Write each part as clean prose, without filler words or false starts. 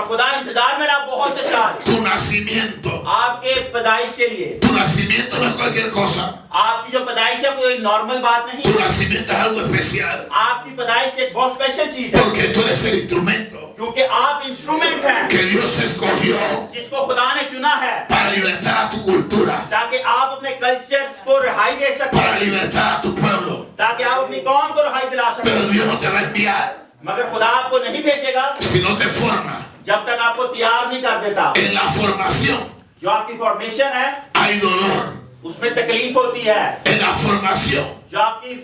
खुदा इंतजार में रहा बहुत से साल Tu nacimiento. आपके पैदाइश के लिए। Tu nacimiento no es cualquier cosa. आपकी जो पैदाइश है कोई नॉर्मल बात नहीं। Tu nacimiento es algo especial. आपकी पैदाइश एक बहुत स्पेशल चीज है। Porque tú eres el instrumento क्योंकि आप इंस्ट्रूमेंट हैं que Dios escogió जिसको खुदा ने चुना है para libertar a tu cultura, ताकि आप अपने कल्चर्स को रिहाई दे सकें, para libertar a tu pueblo. ताकि आप अपनी कौम को रिहाई दिला Pero सकें। Dios no te va a enviar मगर खुदा आपको नहीं भेजेगा si no te forma. जब तक आपको तैयार नहीं कर देता। En la formación जो आपकी फॉर्मेशन है hay dolor. उसमें तकलीफ होती है। En la formación जो आपकी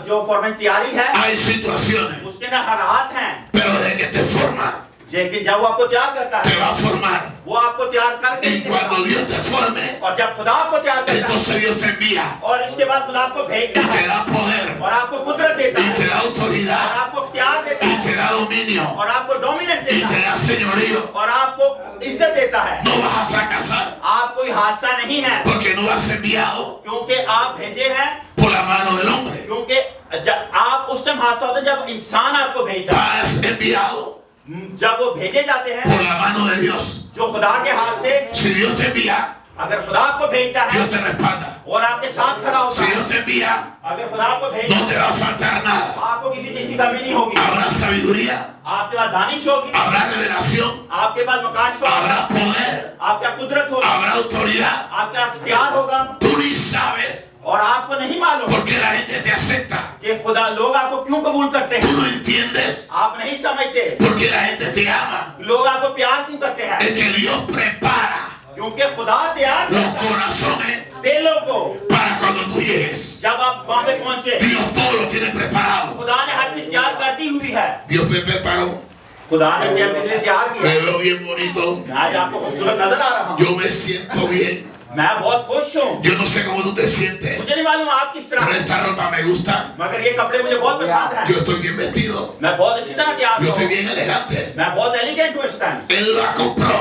जो फॉर्मेशन तैयारी है hay situaciones. उसके ना हालात हैं, Pero desde que te forma, लेकिन जब वो आपको तैयार करता te है va a formar. वो आपको तैयार करके Y cuando देगा। Dios te forme, और जब खुदा आपको तैयार करता है entonces Dios te envía और इसके बाद खुदा आपको भेजता y te है da poder और आपको कुदरत देता y है te da और autoridad आपको इख्तियार देता y है te da dominio और आपको डोमिनेंस y देता te है da señorío. और आपको इज्जत देता है। No vas a fracasar आप कोई हादसा नहीं है porque no vas enviado क्योंकि आप भेजे हैं, por la mano del hombre. क्योंकि जब आप उस टाइम हादसा होता है जब इंसान आपको भेजता है, Vas enviado जब वो भेजे जाते हैं por la mano de Dios. जो खुदा के हाथ से। Si Dios te envía, अगर खुदा आपको भेजता है Dios te respalda. और आपके साथ खड़ा होता Si है, Dios te envía, अगर खुदा आपको भेजता no te है va a faltar nada. आपको किसी चीज की कमी नहीं होगी। Habrá sabiduría, आपके पास दानिश होगी, habrá revelación, आपके पास मकाश habrá होगा, poder, आपका कुदरत होगा, habrá autoridad. आपका इख्तियार होगा Tú ni sabes और आपको नहीं मालूम por qué la gente te acepta. कि खुदा लोग आपको क्यों कबूल करते Tú हैं। no entiendes आप नहीं समझते por qué la gente te ama. लोग आपको प्यार क्यों करते हैं, Es que Dios prepara क्योंकि खुदा तैयार los करता है corazones दिलों को। para cuando tú llegues. जब आप वहां पे पहुंचे Dios todo lo tiene preparado. खुदा ने हर चीज तैयार कर दी हुई है। Dios me preparó. खुदा ने तैयार Me किया। veo bien bonito. मैं आज आपको खूबसूरत नजर आ रहा हूँ, Yo me siento bien. मैं बहुत खुश हूँ। Yo no sé cómo tú te sientes, मुझे नहीं मालूम आप किस pero तरह, esta ropa me gusta. मगर ये कपड़े मुझे बहुत पसंद Yo है। estoy bien vestido. मैं बहुत अच्छी तरह तैयार Yo estoy हूँ, bien elegante. मैं बहुत एलिगेंट हूँ इस टाइम। Él la compró,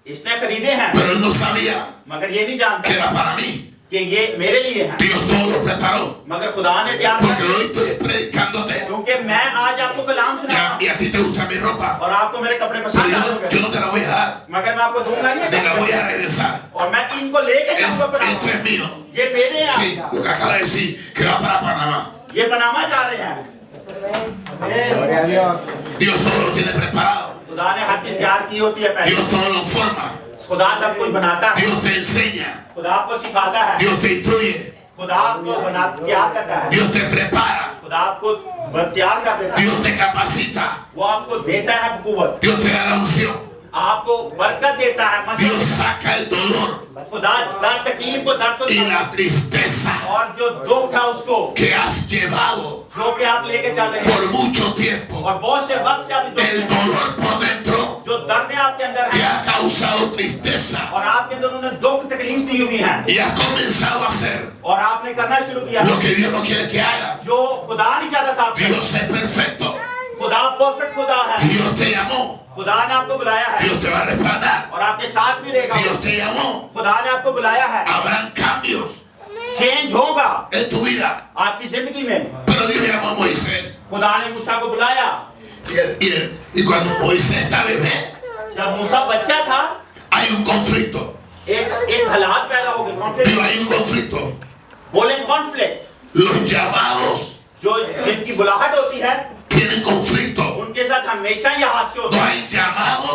इसने खरीदे हैं pero él no sabía मगर ये नहीं que जानता era para mí. कि ये मेरे लिए है, Dios todo lo preparó. मगर खुदा ने तैयार Porque कर hoy estoy predicándote. क्योंकि मैं आज आपको कलाम सुना Y a ti te gusta mi ropa. और आपको मेरे कपड़े Pero पसंद yo आएंगे, no te la voy a dar. मगर मैं आपको दूंगा नहीं Te la voy a regresar. और मैं इनको लेके जाऊंगा Esto पनामा। es mío. ये मेरे हैं। Sí, lo que acaba de decir, que va para Panamá. ये पनामा जा रहे हैं। Gloria a Dios. Dios todo lo tiene preparado. खुदा ने हर चीज तैयार की होती है पहले। Dios todo lo forma. खुदा सब कुछ बनाता है, Dios te enseña. खुदा आपको सिखाता है, Dios te instruye. खुदा आपको तैयार करता है, Dios te prepara. खुदा आपको तैयार कर देता है, Dios te capacita. वो आपको देता है कुव्वत, Dios te da la unción. आपको बरकत देता है, Dios मसला saca el dolor खुदा दर्द तकलीफ को दर्द को y la tristeza और जो दुख है उसको que has llevado जो कि आप लेके चल रहे हैं por mucho tiempo. और बहुत से वक्त से आप El dolor por dentro जो दर्द है आपके अंदर que है ha causado tristeza और आपके अंदर उन्होंने दुख तकलीफ दी हुई है y has comenzado a hacer और आपने करना शुरू किया lo que Dios no quiere que hagas. जो खुदा नहीं चाहता था आपसे। Dios es perfecto. खुदा परफेक्ट खुदा है, Dios te llamó. खुदा ने आपको बुलाया है Dios te va a respaldar. और आपके साथ भी रहेगा। Dios te llamó. खुदा ने आपको बुलाया है, Habrán cambios चेंज होगा en tu vida. आपकी जिंदगी में। Pero Dios llamó a Moisés. खुदा ने मूसा को बुलाया, Y cuando Moisés está bebé, जब मूसा बच्चा था hay un conflicto. एक हालात पैदा हो गए, conflict, Digo, hay un conflicto. बोले कॉन्फ्लिक्ट, Los llamados जो जिनकी बुलाहट होती है tienen conflicto. उनके साथ हमेशा ये हादसे होते No हैं। hay llamado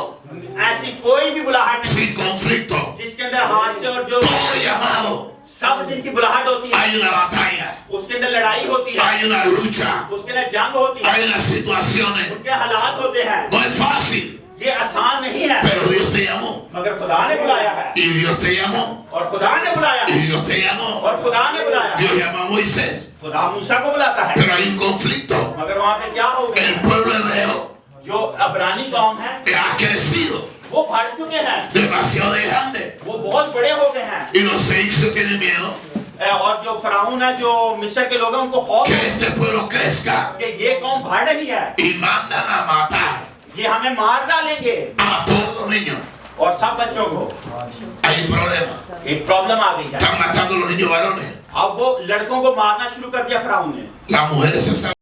ऐसी कोई भी बुलाहट नहीं sin conflicto. जिसके अंदर हादसे और जो Todo llamado सब जिनकी बुलाहट होती है hay una batalla, उसके अंदर लड़ाई होती है, hay una lucha, उसके अंदर जंग होती है, hay unas situaciones. उनके हालात होते हैं। No es fácil, ये आसान नहीं है pero Dios te llamó. मगर खुदा ने बुलाया है Y Dios te llamó. और खुदा ने बुलाया Y है Dios te llamó. और खुदा ने बुलाया है। Dios llamó a Moisés. खुदा मूसा को बुलाता है Pero hay un conflicto. मगर वहाँ पे क्या हो गया, El pueblo hebreo जो अब्रानी कौम है ha crecido वो बढ़ चुके हैं, demasiado de grande. वो बहुत बड़े हो गए हैं Y los egipcios tienen miedo और जो फराउन है जो मिस्र के लोग हैं उनको खौफ que है este pueblo crezca कि ये कौम बढ़ रही है, y mandan a matar ये हमें मार डालेंगे a todos los niños. और सब बच्चों को। Hay un problema. एक प्रॉब्लम आ गई है, Están matando a los niños varones. अब वो लड़कों को मारना शुरू कर दिया फराउन ने। Las mujeres se